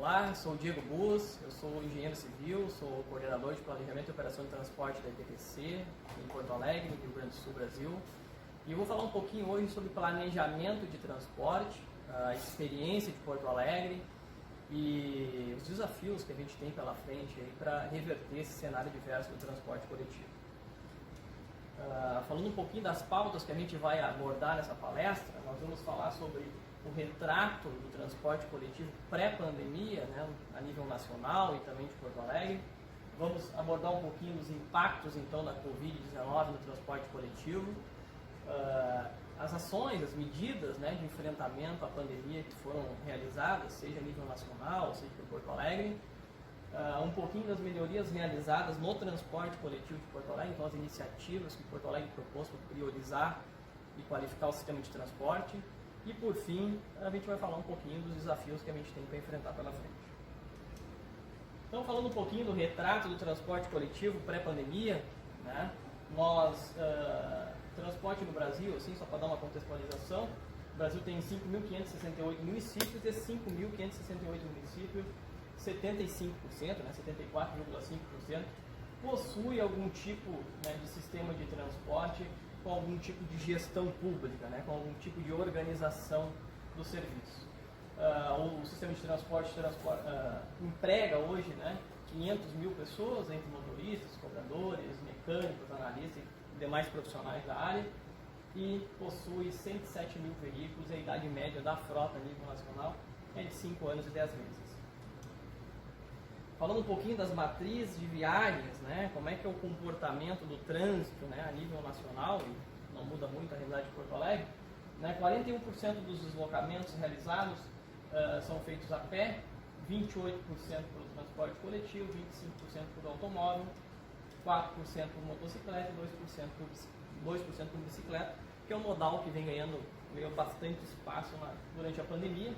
Olá, sou o Diego Bus, eu sou engenheiro civil, sou coordenador de planejamento e operação de transporte da IPTC em Porto Alegre, no Rio Grande do Sul, Brasil. E eu vou falar um pouquinho hoje sobre planejamento de transporte, a experiência de Porto Alegre e os desafios que a gente tem pela frente para reverter esse cenário diverso do transporte coletivo. Falando um pouquinho das pautas que a gente vai abordar nessa palestra, nós vamos falar sobre o retrato do transporte coletivo pré-pandemia, né, a nível nacional e também de Porto Alegre. Vamos abordar um pouquinho os impactos então da Covid-19 no transporte coletivo, as ações, as medidas, né, de enfrentamento à pandemia que foram realizadas, seja a nível nacional, seja por Porto Alegre. Um pouquinho das melhorias realizadas no transporte coletivo de Porto Alegre, então as iniciativas que Porto Alegre propôs para priorizar e qualificar o sistema de transporte. E por fim, a gente vai falar um pouquinho dos desafios que a gente tem para enfrentar pela frente. Então, falando um pouquinho do retrato do transporte coletivo pré-pandemia, né, transporte no Brasil, assim, só para dar uma contextualização, o Brasil tem 5.568 municípios, desses 5.568 municípios, 75%, né, 74,5%, possui algum tipo, né, de sistema de transporte com algum tipo de gestão pública, né, com algum tipo de organização do serviço. O sistema de transporte emprega hoje, né, 500 mil pessoas, entre motoristas, cobradores, mecânicos, analistas e demais profissionais da área, e possui 107 mil veículos, e a idade média da frota a nível nacional é de 5 anos e 10 meses. Falando um pouquinho das matrizes de viagens, né, como é que é o comportamento do trânsito, né, a nível nacional, e não muda muito a realidade de Porto Alegre, né, 41% dos deslocamentos realizados são feitos a pé, 28% pelo transporte coletivo, 25% por automóvel, 4% por motocicleta e 2% por bicicleta, que é um modal que ganhou bastante espaço durante a pandemia,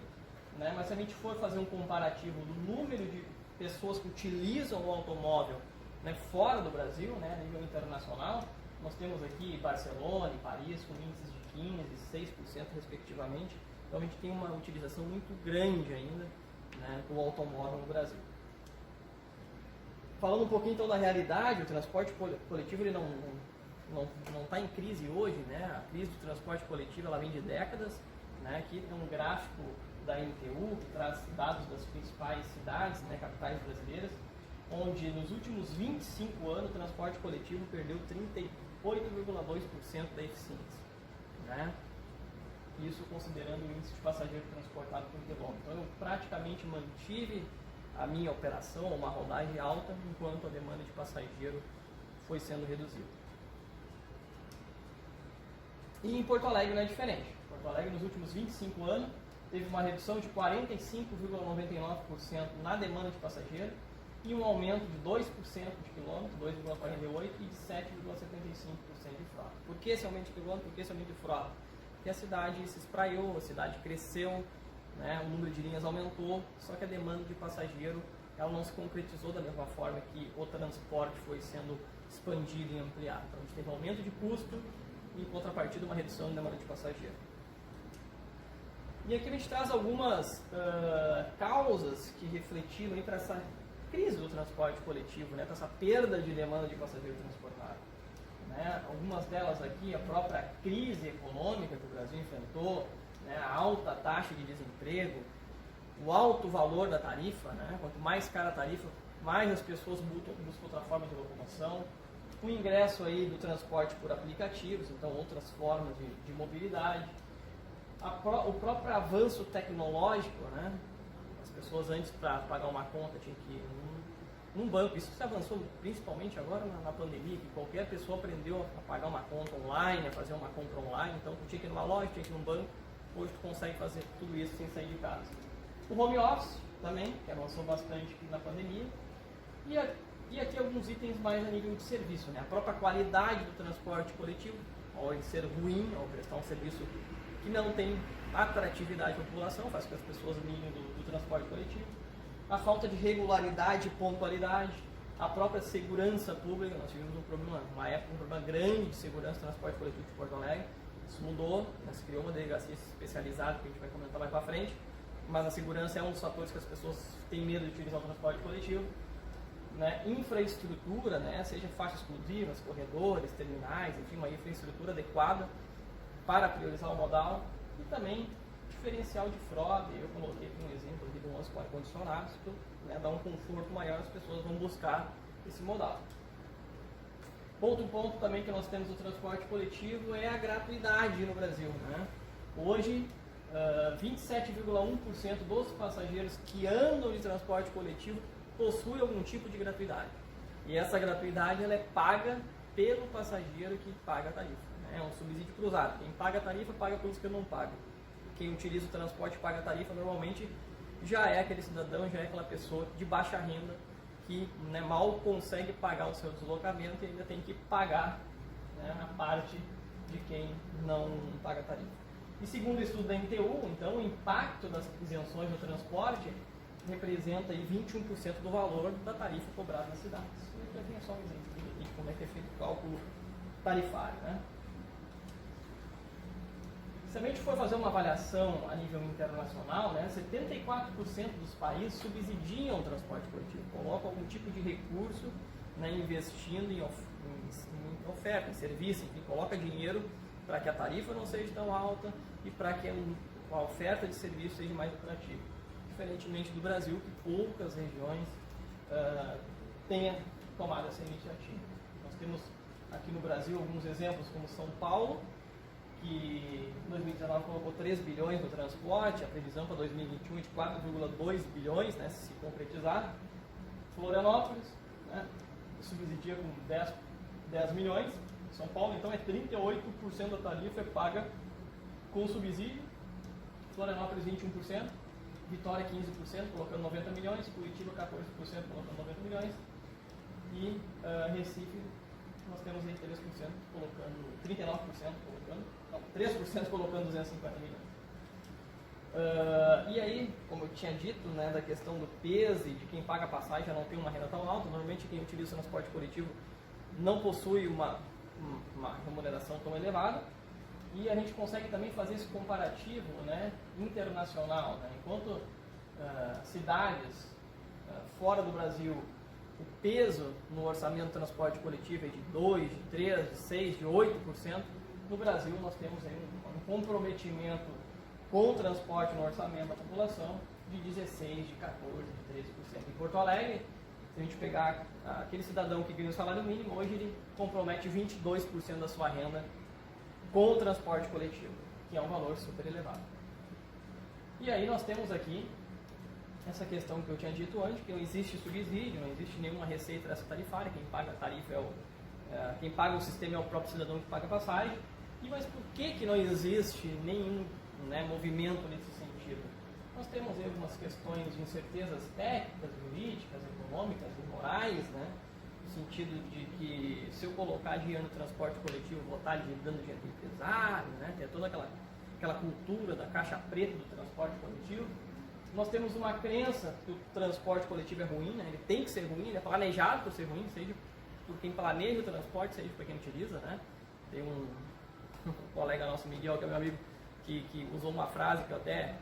né, mas se a gente for fazer um comparativo do número de pessoas que utilizam o automóvel, né, fora do Brasil, né, a nível internacional, nós temos aqui Barcelona e Paris com índices de 15% e 6% respectivamente, então a gente tem uma utilização muito grande ainda, né, do automóvel no Brasil. Falando um pouquinho então da realidade, o transporte coletivo ele não está em crise hoje, né, a crise do transporte coletivo ela vem de décadas, né, aqui tem um gráfico da NTU, que traz dados das principais cidades, né, capitais brasileiras, onde nos últimos 25 anos o transporte coletivo perdeu 38,2% da eficiência. Né? Isso considerando o índice de passageiro transportado por quilômetro. Então eu praticamente mantive a minha operação, uma rodagem alta, enquanto a demanda de passageiro foi sendo reduzida. E em Porto Alegre não é diferente. Porto Alegre nos últimos 25 anos teve uma redução de 45,99% na demanda de passageiro e um aumento de 2% de quilômetro, 2,48% e de 7,75% de frota. Por que esse aumento de quilômetro? Por que esse aumento de frota? Porque a cidade se espraiou, a cidade cresceu, né, o número de linhas aumentou, só que a demanda de passageiro ela não se concretizou da mesma forma que o transporte foi sendo expandido e ampliado. Então a gente teve um aumento de custo e, em contrapartida, uma redução da demanda de passageiro. E aqui a gente traz algumas causas que refletiram para essa crise do transporte coletivo, né, para essa perda de demanda de passageiro transportado. Né? Algumas delas aqui, a própria crise econômica que o Brasil enfrentou, né, a alta taxa de desemprego, o alto valor da tarifa, né, quanto mais cara a tarifa, mais as pessoas buscam outra forma de locomoção, o ingresso aí do transporte por aplicativos, então outras formas de mobilidade, o próprio avanço tecnológico, né? As pessoas antes para pagar uma conta tinham que ir num banco. Isso se avançou principalmente agora na pandemia, que qualquer pessoa aprendeu a pagar uma conta online, a fazer uma compra online. Então tu tinha que ir numa loja, tinha que ir num banco. Hoje tu consegue fazer tudo isso sem sair de casa. O home office também, que avançou bastante na pandemia. E aqui alguns itens mais a nível de serviço, né? A própria qualidade do transporte coletivo, ao ser ruim, ao prestar um serviço que não tem atratividade para a população, faz com que as pessoas migrem do transporte coletivo. A falta de regularidade e pontualidade, a própria segurança pública, nós tivemos um problema grande de segurança do transporte coletivo de Porto Alegre, isso mudou, se criou uma delegacia especializada, que a gente vai comentar mais para frente, mas a segurança é um dos fatores que as pessoas têm medo de utilizar o transporte coletivo. Né? Infraestrutura, né? Seja faixas exclusivas, corredores, terminais, enfim, uma infraestrutura adequada para priorizar o modal, e também diferencial de frota. Eu coloquei aqui um exemplo aqui do ônibus com ar-condicionado, né? Dá um conforto maior, as pessoas vão buscar esse modal. Outro ponto também que nós temos no transporte coletivo é a gratuidade no Brasil. Né? Hoje, 27,1% dos passageiros que andam de transporte coletivo possuem algum tipo de gratuidade. E essa gratuidade ela é paga pelo passageiro que paga a tarifa. Né? É um subsídio cruzado. Quem paga a tarifa, paga pelos que não pagam. Quem utiliza o transporte e paga a tarifa, normalmente já é aquele cidadão, já é aquela pessoa de baixa renda que, né, mal consegue pagar o seu deslocamento e ainda tem que pagar, né, a parte de quem não paga a tarifa. E segundo o estudo da NTU, então, o impacto das isenções no transporte representa aí 21% do valor da tarifa cobrada nas cidades. Eu tenho só um exemplo aqui de como é que é feito o cálculo tarifário. Né? Se a gente for fazer uma avaliação a nível internacional, né, 74% dos países subsidiam o transporte coletivo, colocam algum tipo de recurso, né, investindo em oferta, em serviço, enfim, coloca dinheiro para que a tarifa não seja tão alta e para que a oferta de serviço seja mais atrativa. Diferentemente do Brasil, que poucas regiões tenham tomado essa iniciativa. Nós temos aqui no Brasil alguns exemplos, como São Paulo, que em 2019 colocou 3 bilhões no transporte, a previsão para 2021 é de 4,2 bilhões, né, se concretizar. Florianópolis, né, subsidia com 10 milhões. São Paulo, então, é 38% da tarifa é paga com subsídio. Florianópolis, 21%. Vitória, 15%, colocando 90 milhões. Curitiba, 14%, colocando 90 milhões. E Recife, nós temos aí 3% colocando, 39% colocando, não, 3% colocando 250 milhões. E aí, como eu tinha dito, né, da questão do peso e de quem paga a passagem já não tem uma renda tão alta, normalmente quem utiliza o transporte coletivo não possui uma remuneração tão elevada, e a gente consegue também fazer esse comparativo, né, internacional. Né? Enquanto cidades fora do Brasil, o peso no orçamento do transporte coletivo é de 2%, de 3%, de 6%, de 8%, no Brasil nós temos aí um comprometimento com o transporte no orçamento da população de 16%, de 14%, de 13%. Em Porto Alegre, se a gente pegar aquele cidadão que ganha o salário mínimo, hoje ele compromete 22% da sua renda com o transporte coletivo, que é um valor super elevado. E aí nós temos aqui essa questão que eu tinha dito antes, que não existe subsídio, não existe nenhuma receita dessa tarifária, quem paga a tarifa quem paga o sistema é o próprio cidadão que paga a passagem. Mas por que não existe nenhum, né, movimento nesse sentido? Nós temos aí algumas questões de incertezas técnicas, jurídicas, econômicas e morais, né? No sentido de que se eu colocar dinheiro no transporte coletivo, vou estar dando dinheiro para o empresário, né? Tem toda aquela cultura da caixa preta do transporte coletivo. Nós temos uma crença que o transporte coletivo é ruim, né? Ele tem que ser ruim, ele é planejado para ser ruim, seja por quem planeja o transporte, seja por quem utiliza, né? Tem um colega nosso, Miguel, que é meu amigo, que usou uma frase que eu até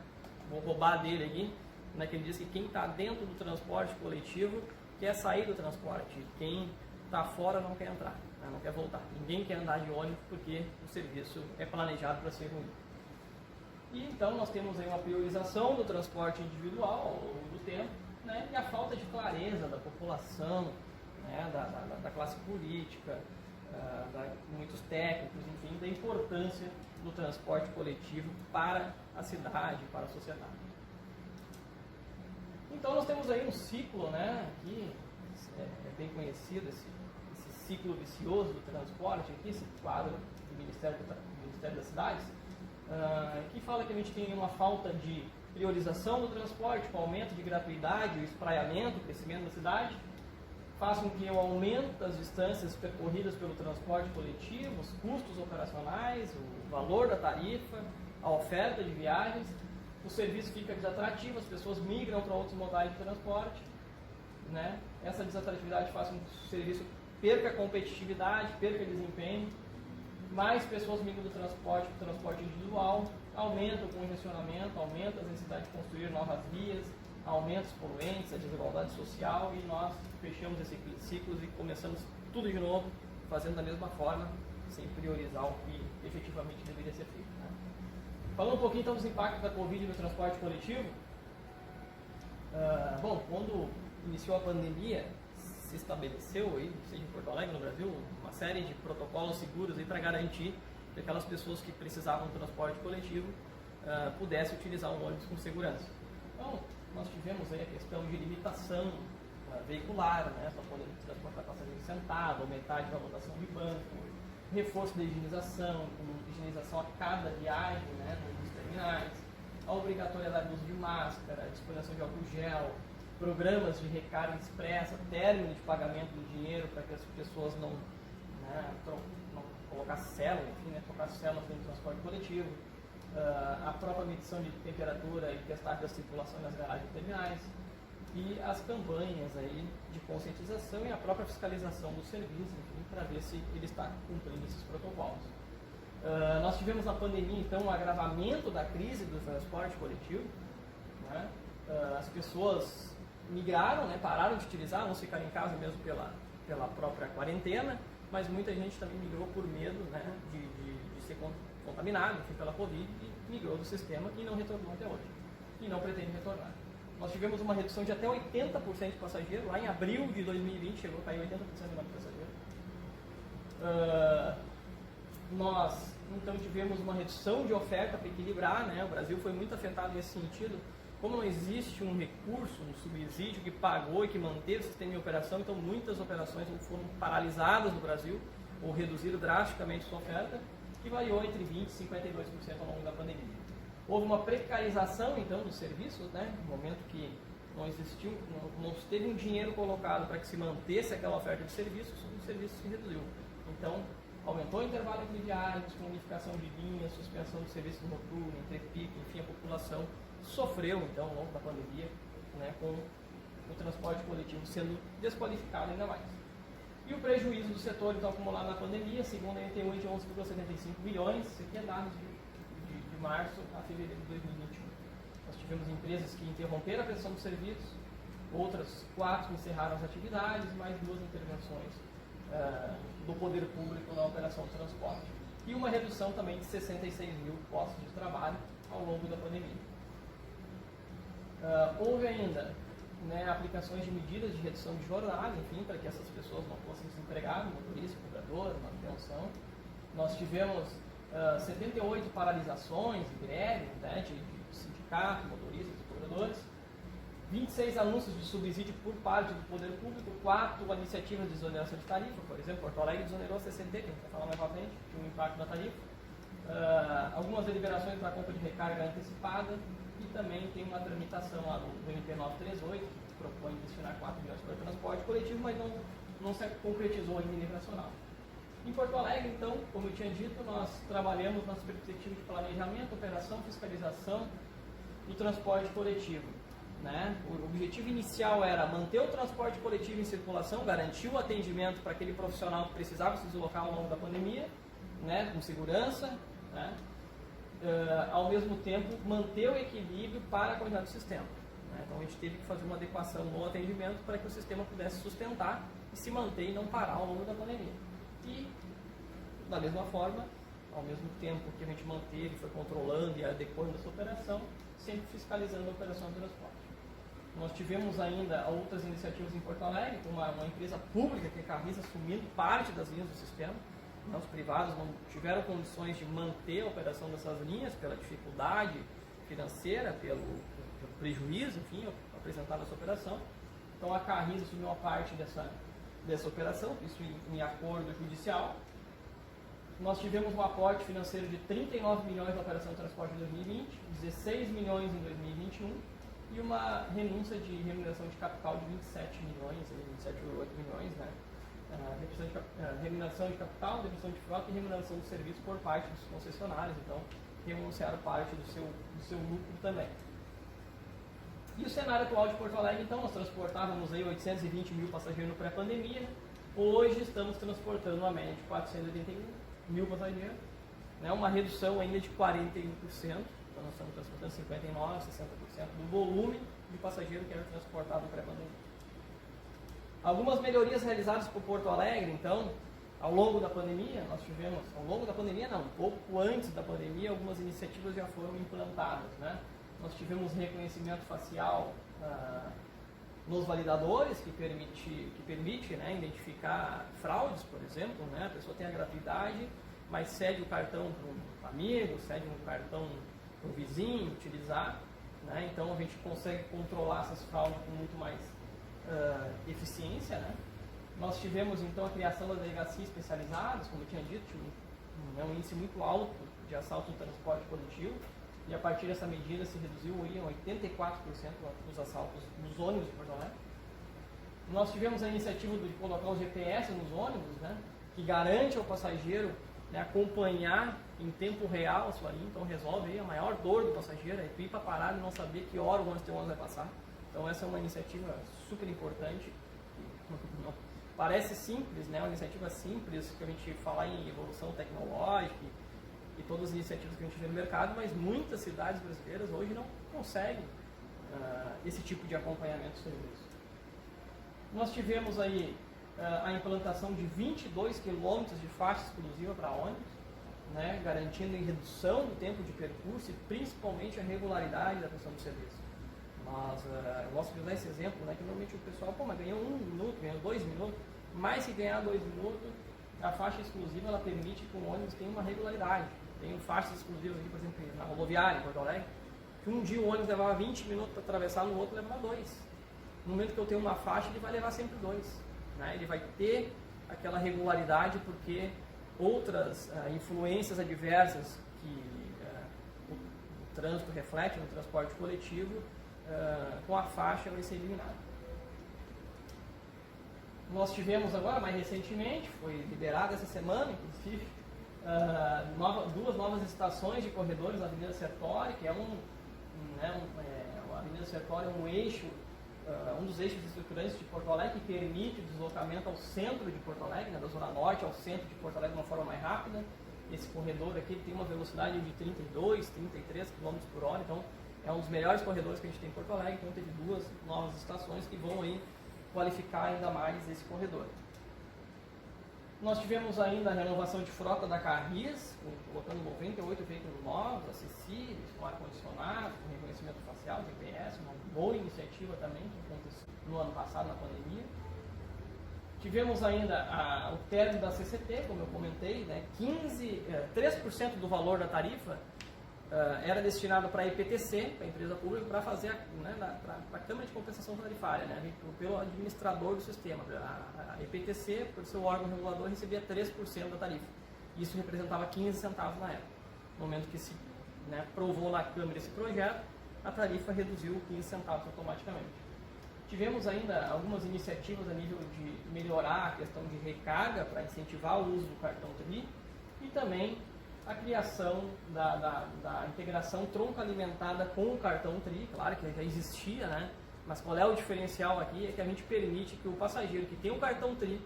vou roubar dele aqui, né, que ele diz que quem está dentro do transporte coletivo quer sair do transporte, quem está fora não quer entrar, né, não quer voltar. Ninguém quer andar de ônibus porque o serviço é planejado para ser ruim. E então nós temos aí uma priorização do transporte individual ao longo do tempo, né, e a falta de clareza da população, né, da classe política, muitos técnicos, enfim, da importância do transporte coletivo para a cidade, para a sociedade. Então nós temos aí um ciclo, né, que é bem conhecido, esse ciclo vicioso do transporte, aqui, esse quadro do Ministério das Cidades, que fala que a gente tem uma falta de priorização do transporte, com o aumento de gratuidade, o espraiamento, o crescimento da cidade, faz com que o aumento das distâncias percorridas pelo transporte coletivo, os custos operacionais, o valor da tarifa, a oferta de viagens, o serviço fica desatrativo, as pessoas migram para outros modais de transporte, né? Essa desatratividade faz com que o serviço perca competitividade, perca desempenho, mais pessoas migram do transporte para o transporte individual, aumenta o congestionamento, aumenta as necessidades de construir novas vias, aumenta os poluentes, a desigualdade social, e nós fechamos esse ciclo e começamos tudo de novo, fazendo da mesma forma, sem priorizar o que efetivamente deveria ser feito. Né? Falando um pouquinho então dos impactos da Covid no transporte coletivo, bom, quando iniciou a pandemia, se estabeleceu, aí, seja em Porto Alegre, no Brasil, uma série de protocolos seguros para garantir que aquelas pessoas que precisavam do transporte coletivo pudessem utilizar um ônibus com segurança. Então, nós tivemos aí a questão de limitação veicular, né, para poder transportar passageiros sentados, aumentar a lotação de banco, reforço da higienização, com higienização a cada viagem, né, nos terminais, a obrigatoriedade do uso de máscara, a disposição de álcool gel, programas de recarga expressa, término de pagamento do dinheiro para que as pessoas não colocassem células, enfim, né, colocassem células no transporte coletivo, a própria medição de temperatura e testagem da circulação nas garagens terminais, e as campanhas aí de conscientização e a própria fiscalização do serviço, enfim, para ver se ele está cumprindo esses protocolos. Nós tivemos na pandemia, então, um agravamento da crise do transporte coletivo. Né? As pessoas migraram, né, pararam de utilizar, vão ficar em casa mesmo pela própria quarentena, mas muita gente também migrou por medo, né, de ser contaminado, enfim, pela Covid, e migrou do sistema e não retornou até hoje, e não pretende retornar. Nós tivemos uma redução de até 80% de passageiros, lá em abril de 2020 chegou a cair 80% do número de passageiros. Nós, então, tivemos uma redução de oferta para equilibrar, né? O Brasil foi muito afetado nesse sentido. Como não existe um recurso, um subsídio que pagou e que manteve o sistema em operação, então muitas operações foram paralisadas no Brasil, ou reduziram drasticamente sua oferta, que variou entre 20% e 52% ao longo da pandemia. Houve uma precarização, então, dos serviços, né? No momento que não se teve um dinheiro colocado para que se mantesse aquela oferta de serviços, o serviço se reduziu. Então, aumentou o intervalo entre viagens, com unificação de linhas, suspensão do serviço noturno, entrepico, enfim, a população sofreu, então, ao longo da pandemia, né, com o transporte coletivo sendo desqualificado ainda mais. E o prejuízo do setor, então, acumulado na pandemia, segundo a NTU, de 11,75 bilhões, isso aqui é dados de março a fevereiro de 2021. Nós tivemos empresas que interromperam a prestação do serviço, outras 4 encerraram as atividades, mais 2 intervenções do poder público na operação de transporte. E uma redução também de 66 mil postos de trabalho ao longo da pandemia. Houve ainda, né, aplicações de medidas de redução de jornada, enfim, para que essas pessoas não fossem desempregadas, motorista, cobrador, manutenção. Nós tivemos 78 paralisações e greves, né, de sindicato, motoristas e cobradores, 26 anúncios de subsídio por parte do poder público, 4 iniciativas de exoneração de tarifa, por exemplo, Porto Alegre desonerou 60, que a gente vai falar mais para frente, tinha um impacto na tarifa, algumas deliberações para compra de recarga antecipada, e também tem uma tramitação lá do MP 938, que propõe destinar 4 milhões para o transporte coletivo, mas não se concretizou ainda em nível nacional. Em Porto Alegre, então, como eu tinha dito, nós trabalhamos nas perspectivas de planejamento, operação, fiscalização do transporte coletivo. Né? O objetivo inicial era manter o transporte coletivo em circulação, garantir o atendimento para aquele profissional que precisava se deslocar ao longo da pandemia, né, com segurança, né? Ao mesmo tempo manter o equilíbrio para a qualidade do sistema. Né? Então a gente teve que fazer uma adequação no atendimento para que o sistema pudesse sustentar e se manter e não parar ao longo da pandemia. E, da mesma forma, ao mesmo tempo que a gente manteve, foi controlando e adequando essa operação, sempre fiscalizando a operação de transporte. Nós tivemos ainda outras iniciativas em Porto Alegre, com uma empresa pública, que é a Carriça, assumindo parte das linhas do sistema. Os privados não tiveram condições de manter a operação dessas linhas pela dificuldade financeira, pelo prejuízo, enfim, apresentado essa operação. Então a Carriça assumiu uma parte dessa operação, isso em acordo judicial. Nós tivemos um aporte financeiro de 39 milhões na operação de transporte em 2020, 16 milhões em 2021 e uma renúncia de remuneração de capital de 27 milhões, 27,8 milhões, né? Remuneração de capital, remuneração de frota e remuneração de serviço por parte dos concessionários, então renunciaram parte do seu lucro também. E o cenário atual de Porto Alegre, então, nós transportávamos aí 820 mil passageiros no pré-pandemia, hoje estamos transportando uma média de 481 mil passageiros, né, uma redução ainda de 41%, então nós estamos transportando 59%, 60% do volume de passageiro que era transportado pré-pandemia. Algumas melhorias realizadas por Porto Alegre, então, ao longo da pandemia, nós tivemos, ao longo da pandemia não, um pouco antes da pandemia, algumas iniciativas já foram implantadas, né? Nós tivemos reconhecimento facial nos validadores, que permite né, identificar fraudes, por exemplo, né? A pessoa tem a gratuidade, mas cede o cartão para um amigo, cede um cartão para o vizinho utilizar, né? Então a gente consegue controlar essas fraudes com muito mais eficiência, né? Nós tivemos então a criação das delegacias especializadas, como eu tinha dito, um índice muito alto de assalto no transporte coletivo, e a partir dessa medida se reduziu em 84% os assaltos nos ônibus de Porto Alegre. Nós tivemos a iniciativa de colocar o GPS nos ônibus, né, que garante ao passageiro, né, acompanhar em tempo real a sua linha, então resolve aí a maior dor do passageiro, é ir para parar e não saber que hora o ônibus vai passar. Então essa é uma iniciativa super importante. Parece simples, né, uma iniciativa simples, que a gente fala em evolução tecnológica e todas as iniciativas que a gente vê no mercado, mas muitas cidades brasileiras hoje não conseguem esse tipo de acompanhamento do serviço. Nós tivemos aí a implantação de 22 quilômetros de faixa exclusiva para ônibus, né, garantindo em redução do tempo de percurso e principalmente a regularidade da prestação do serviço. Mas eu gosto de usar esse exemplo, né, que normalmente o pessoal, mas ganhou 1 minuto, ganhou 2 minutos, mas se ganhar 2 minutos, a faixa exclusiva ela permite que o ônibus tenha uma regularidade. Tem faixas exclusivas aqui, por exemplo, na rodoviária, em Porto Alegre, que um dia o ônibus levava 20 minutos para atravessar, no outro levava 2. No momento que eu tenho uma faixa, ele vai levar sempre 2. Né? Ele vai ter aquela regularidade porque outras influências adversas que o trânsito reflete no transporte coletivo, com a faixa vai ser eliminado. Nós tivemos agora, mais recentemente, foi liberado essa semana, inclusive, duas novas estações de corredores na Avenida Sertório, que é a Avenida Sertório é um eixo, um dos eixos estruturantes de Porto Alegre, que permite o deslocamento ao centro de Porto Alegre, né, da Zona Norte ao centro de Porto Alegre de uma forma mais rápida. Esse corredor aqui tem uma velocidade de 32, 33 km por hora, então é um dos melhores corredores que a gente tem em Porto Alegre, então teve 2 novas estações que vão aí qualificar ainda mais esse corredor. Nós tivemos ainda a renovação de frota da Carris, colocando 98 veículos novos, acessíveis, com ar-condicionado, com reconhecimento facial, GPS, uma boa iniciativa também, que aconteceu no ano passado, na pandemia. Tivemos ainda o término da CCT, como eu comentei, né, 3% do valor da tarifa era destinado para a EPTC, para a empresa pública, para fazer, né, para a Câmara de Compensação Tarifária, né, pelo administrador do sistema. A EPTC, por seu órgão regulador, recebia 3% da tarifa. Isso representava 15 centavos na época. No momento que se aprovou na Câmara esse projeto, a tarifa reduziu 15 centavos automaticamente. Tivemos ainda algumas iniciativas a nível de melhorar a questão de recarga para incentivar o uso do cartão TRI e também a criação da integração tronco-alimentada com o cartão TRI, claro que já existia, né? Mas qual é o diferencial aqui? É que a gente permite que o passageiro que tem o cartão TRI,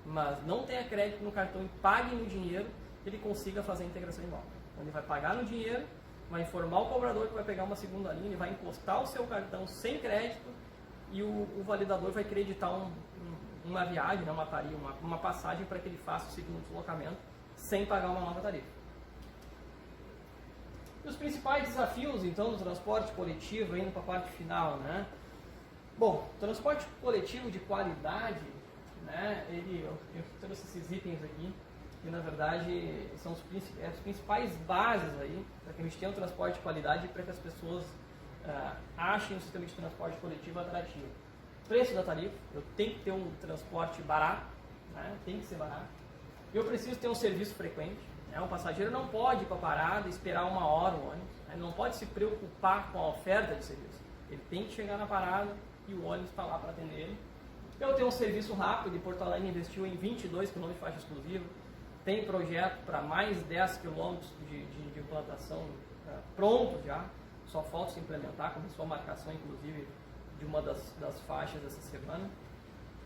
mas não tenha crédito no cartão e pague no dinheiro, ele consiga fazer a integração igual. Então ele vai pagar no dinheiro, vai informar o cobrador que vai pegar uma segunda linha, ele vai encostar o seu cartão sem crédito e o validador vai creditar uma viagem, né, uma passagem para que ele faça o segundo deslocamento sem pagar uma nova tarifa. E os principais desafios, então, do transporte coletivo, indo para a parte final, né? Bom, transporte coletivo de qualidade, né? Eu trouxe esses itens aqui, que na verdade são as principais bases aí, para que a gente tenha um transporte de qualidade e para que as pessoas achem o sistema de transporte coletivo atrativo. Preço da tarifa, eu tenho que ter um transporte barato, né? Tem que ser barato. Eu preciso ter um serviço frequente. O passageiro não pode ir para a parada e esperar 1 hora o ônibus. Ele não pode se preocupar com a oferta de serviço. Ele tem que chegar na parada e o ônibus está lá para atender ele. Eu tenho um serviço rápido e Porto Alegre investiu em 22 km de faixa exclusiva. Tem projeto para mais 10 km de implantação pronto já. Só falta se implementar. Começou a marcação, inclusive, de uma das faixas essa semana.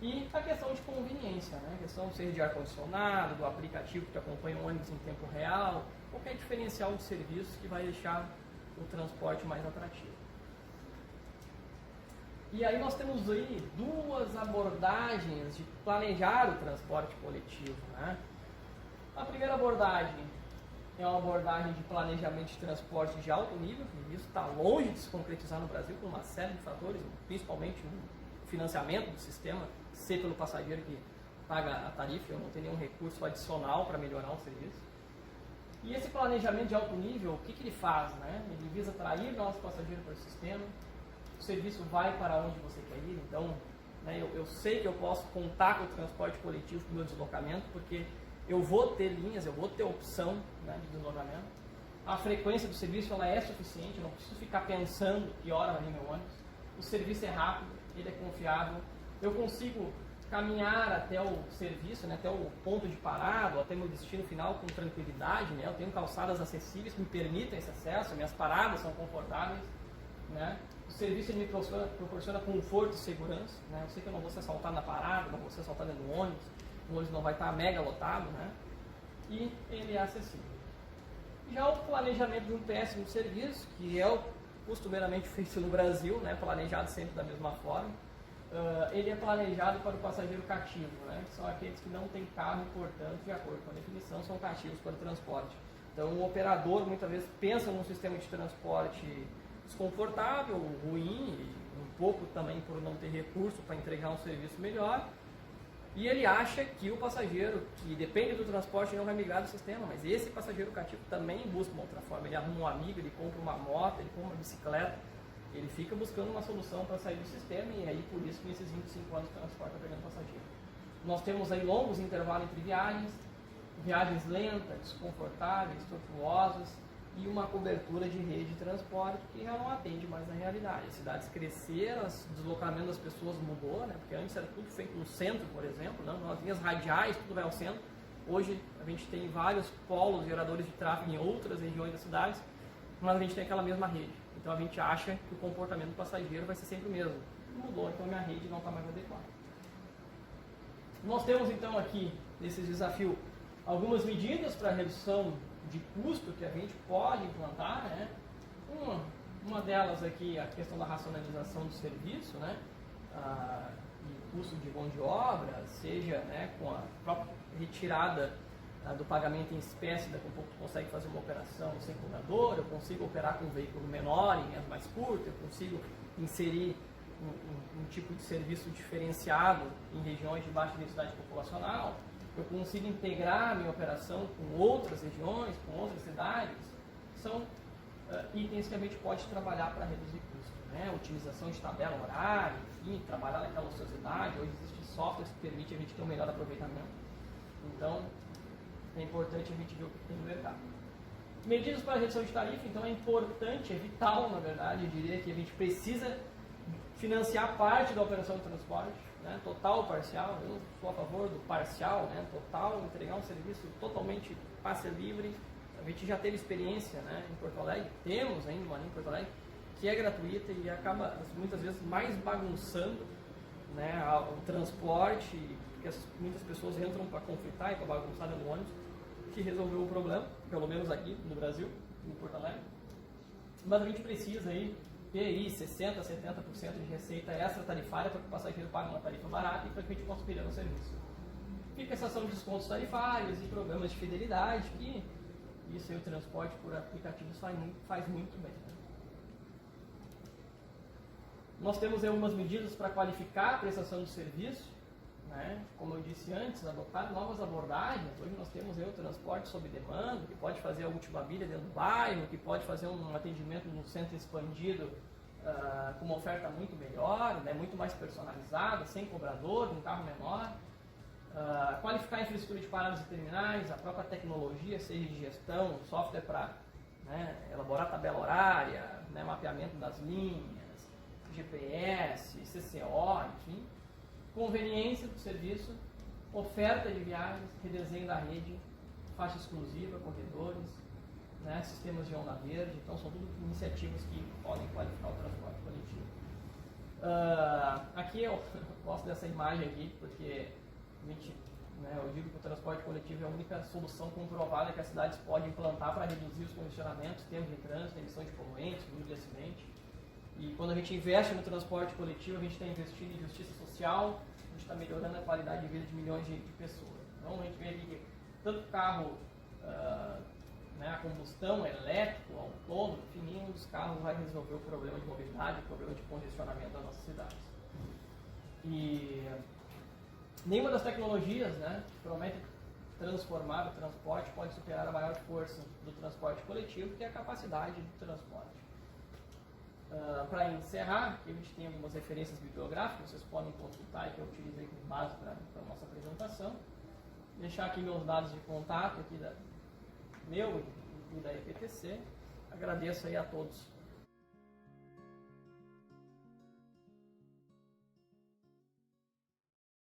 E a questão de conveniência, né? A questão seja de ar-condicionado, do aplicativo que acompanha o ônibus em tempo real, qualquer diferencial de serviço que vai deixar o transporte mais atrativo. E aí nós temos aí duas abordagens de planejar o transporte coletivo, né? A primeira abordagem é uma abordagem de planejamento de transporte de alto nível, e isso está longe de se concretizar no Brasil por uma série de fatores, principalmente o financiamento do sistema, ser pelo passageiro que paga a tarifa, eu não tenho nenhum recurso adicional para melhorar o serviço. E esse planejamento de alto nível, o que ele faz? Né? Ele visa atrair novos passageiros para o sistema, o serviço vai para onde você quer ir, então né, eu sei que eu posso contar com o transporte coletivo para o meu deslocamento, porque eu vou ter linhas, eu vou ter opção né, de deslocamento. A frequência do serviço ela é suficiente, eu não preciso ficar pensando que hora vai vir meu ônibus. O serviço é rápido, ele é confiável, eu consigo caminhar até o serviço, né, até o ponto de parada, até meu destino final com tranquilidade, né, eu tenho calçadas acessíveis que me permitem esse acesso, minhas paradas são confortáveis, né, o serviço ele me proporciona conforto e segurança, né, eu sei que eu não vou ser assaltado na parada, não vou ser assaltado no ônibus, o ônibus não vai estar mega lotado, né, e ele é acessível. Já o planejamento de um péssimo serviço, que é o costumeiramente feito no Brasil, né, planejado sempre da mesma forma, ele é planejado para o passageiro cativo, né, que são aqueles que não têm carro e, portanto, de acordo com a definição, são cativos para o transporte. Então, o operador muitas vezes pensa num sistema de transporte desconfortável, ruim, um pouco também por não ter recurso para entregar um serviço melhor, e ele acha que o passageiro que depende do transporte não vai migrar do sistema, mas esse passageiro cativo também busca uma outra forma. Ele arruma um amigo, ele compra uma moto, ele compra uma bicicleta, ele fica buscando uma solução para sair do sistema e aí por isso que nesses 25 anos o transporte está pegando passageiro. Nós temos aí longos intervalos entre viagens lentas, desconfortáveis, tortuosas e uma cobertura de rede de transporte que já não atende mais à realidade. As cidades cresceram, o deslocamento das pessoas mudou, né? Porque antes era tudo feito no centro, por exemplo, né? Nas linhas radiais, tudo vai ao centro. Hoje a gente tem vários polos geradores de tráfego em outras regiões das cidades, mas a gente tem aquela mesma rede. Então a gente acha que o comportamento do passageiro vai ser sempre o mesmo. Mudou, então a minha rede não está mais adequada. Nós temos então aqui, nesse desafio, algumas medidas para redução de custo que a gente pode implantar, né? Uma delas aqui é a questão da racionalização do serviço, né? E custo de mão de obra, seja né, com a própria retirada do pagamento em espécie, daqui a pouco tu consegue fazer uma operação sem cobrador, eu consigo operar com um veículo menor em linhas mais curtas, eu consigo inserir um tipo de serviço diferenciado em regiões de baixa densidade populacional, eu consigo integrar a minha operação com outras regiões, com outras cidades. São itens que a gente pode trabalhar para reduzir custo, né? Otimização de tabela horária, enfim, trabalhar naquela ociosidade. Hoje existem softwares que permitem a gente ter um melhor aproveitamento. Então, é importante a gente ver o que tem no mercado. Medidas para redução de tarifa, então é importante, é vital, na verdade, eu diria que a gente precisa financiar parte da operação de transporte, né, total ou parcial. Eu sou a favor do parcial, né, total, entregar um serviço totalmente passe livre. A gente já teve experiência né, em Porto Alegre, temos ainda uma linha em Porto Alegre, que é gratuita e acaba muitas vezes mais bagunçando né, o transporte, porque muitas pessoas entram para conflitar e para bagunçar no ônibus, que resolveu o problema, pelo menos aqui no Brasil, em Porto Alegre. Mas a gente precisa aí ter aí 60%, 70% de receita extra tarifária para que o passageiro pague uma tarifa barata e para que a gente possa pedir no serviço. Fica essa ação de descontos tarifários e programas de fidelidade, que isso aí o transporte por aplicativos faz muito bem. Né? Nós temos aí algumas medidas para qualificar a prestação de serviço, né? Como eu disse antes, adotar novas abordagens. Hoje nós temos aí o transporte sob demanda, que pode fazer a última milha dentro do bairro, que pode fazer um atendimento no centro expandido com uma oferta muito melhor, né? Muito mais personalizada, sem cobrador, um carro menor. Qualificar a infraestrutura de paradas e terminais, a própria tecnologia, seja de gestão, software para né, elaborar tabela horária, né, mapeamento das linhas, GPS, CCO, enfim. Conveniência do serviço, oferta de viagens, redesenho da rede, faixa exclusiva, corredores, né, sistemas de onda verde. Então são tudo iniciativas que podem qualificar o transporte coletivo. Aqui eu gosto dessa imagem aqui, porque a gente né? Eu digo que o transporte coletivo é a única solução comprovada que as cidades podem implantar para reduzir os congestionamentos, tempo de trânsito, emissão de poluentes, número de acidente. E quando a gente investe no transporte coletivo, a gente está investindo em justiça social, a gente está melhorando a qualidade de vida de milhões de pessoas. Então a gente vê ali que tanto carro né, a combustão, elétrico, autônomo, enfim, nenhum dos carros vai resolver o problema de mobilidade, o problema de congestionamento das nossas cidades. E nenhuma das tecnologias, né, que prometem transformar o transporte pode superar a maior força do transporte coletivo, que é a capacidade de transporte. Para encerrar, aqui a gente tem algumas referências bibliográficas, vocês podem consultar, que eu utilizei como base para a nossa apresentação. Deixar aqui meus dados de contato aqui meu e da EPTC. Agradeço aí a todos